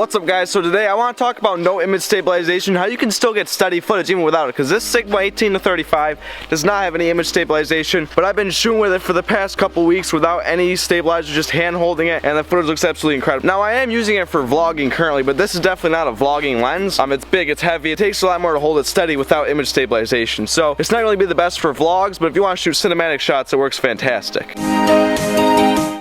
What's up guys, so today I want to talk about no image stabilization, how you can still get steady footage even without it, because this Sigma 18-35 does not have any image stabilization, but I've been shooting with it for the past couple weeks without any stabilizer, just hand holding it, and the footage looks absolutely incredible. Now I am using it for vlogging currently, but this is definitely not a vlogging lens. It's big, it's heavy, it takes a lot more to hold it steady without image stabilization, so it's not going to be the best for vlogs, but if you want to shoot cinematic shots, it works fantastic.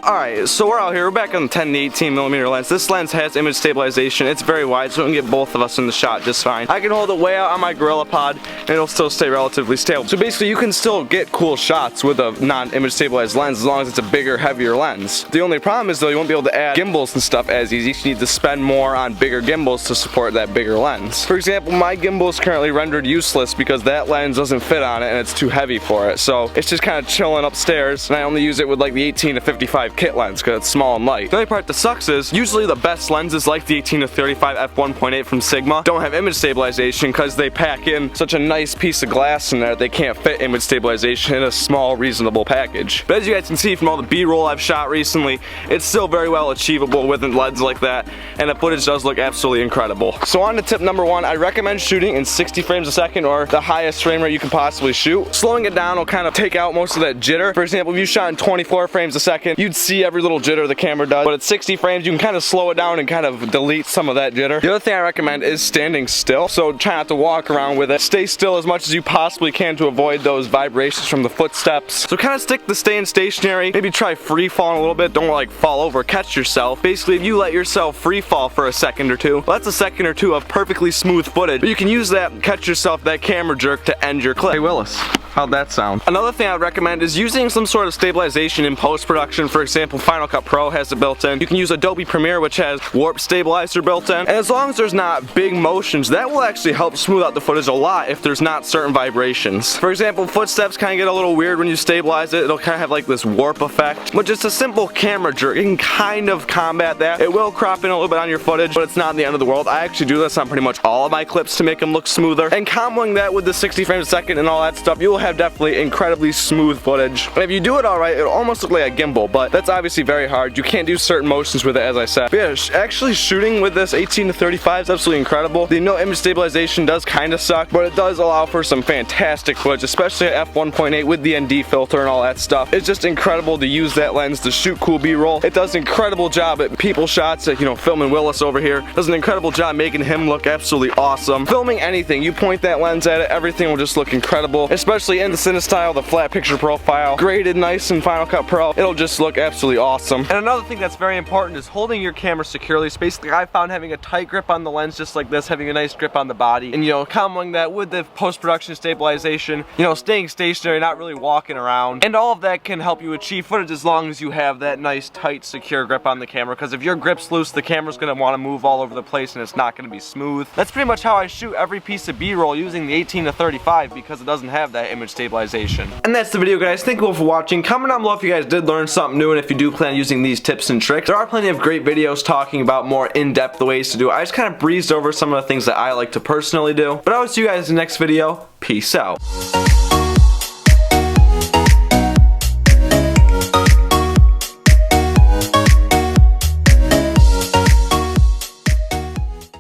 Alright, so we're out here, we're back on the 10-18mm lens. This lens has image stabilization, it's very wide so it can get both of us in the shot just fine. I can hold it way out on my GorillaPod and it'll still stay relatively stable. So basically you can still get cool shots with a non-image stabilized lens as long as it's a bigger, heavier lens. The only problem is though you won't be able to add gimbals and stuff as easy, so you need to spend more on bigger gimbals to support that bigger lens. For example, my gimbal is currently rendered useless because that lens doesn't fit on it and it's too heavy for it. So it's just kind of chilling upstairs and I only use it with like the 18-55 kit lens because it's small and light. The only part that sucks is usually the best lenses like the 18-35 f1.8 from Sigma don't have image stabilization because they pack in such a nice piece of glass in there they can't fit image stabilization in a small reasonable package. But as you guys can see from all the B-roll I've shot recently, it's still very well achievable with a lens like that and the footage does look absolutely incredible. So on to tip number one, I recommend shooting in 60 frames a second or the highest frame rate you can possibly shoot. Slowing it down will kind of take out most of that jitter. For example, if you shot in 24 frames a second, you'd see every little jitter the camera does, but at 60 frames you can kind of slow it down and kind of delete some of that jitter. The other thing I recommend is standing still, so try not to walk around with it. Stay still as much as you possibly can to avoid those vibrations from the footsteps. So kind of stick to staying stationary, maybe try free falling a little bit, don't like fall over, catch yourself. Basically if you let yourself free fall for a second or two, well, that's a second or two of perfectly smooth footage, but you can use that, catch yourself, that camera jerk to end your clip. Hey Willis, how'd that sound? Another thing I'd recommend is using some sort of stabilization in post-production. For example, Final Cut Pro has it built in. You can use Adobe Premiere, which has warp stabilizer built in, and as long as there's not big motions, that will actually help smooth out the footage a lot if there's not certain vibrations. For example, footsteps kind of get a little weird when you stabilize it. It'll kind of have like this warp effect, but just a simple camera jerk, you can kind of combat that. It will crop in a little bit on your footage, but it's not the end of the world. I actually do this on pretty much all of my clips to make them look smoother, and comboing that with the 60 frames a second and all that stuff, you will have definitely incredibly smooth footage. And if you do it alright, it'll almost look like a gimbal, but that's obviously very hard. You can't do certain motions with it, as I said. But yeah, actually shooting with this 18-35 is absolutely incredible. The no image stabilization does kind of suck, but it does allow for some fantastic footage, especially at f1.8 with the ND filter and all that stuff. It's just incredible to use that lens to shoot cool B-roll. It does an incredible job at people shots, at, filming Willis over here. Does an incredible job making him look absolutely awesome. Filming anything, you point that lens at it, everything will just look incredible, especially in the CineStyle, the flat picture profile, graded nice in Final Cut Pro. It'll just look absolutely awesome. And another thing that's very important is holding your camera securely. So basically I found having a tight grip on the lens just like this, having a nice grip on the body, and comboing that with the post-production stabilization, staying stationary, not really walking around, and all of that can help you achieve footage as long as you have that nice tight secure grip on the camera, because if your grip's loose the camera's going to want to move all over the place and it's not going to be smooth. That's pretty much how I shoot every piece of B-roll using the 18-35 because it doesn't have that image stabilization. And that's the video guys, thank you all for watching. Comment down below if you guys did learn something new and if you do plan on using these tips and tricks. There are plenty of great videos talking about more in-depth ways to do it. I just kind of breezed over some of the things that I like to personally do. But I will see you guys in the next video. Peace out.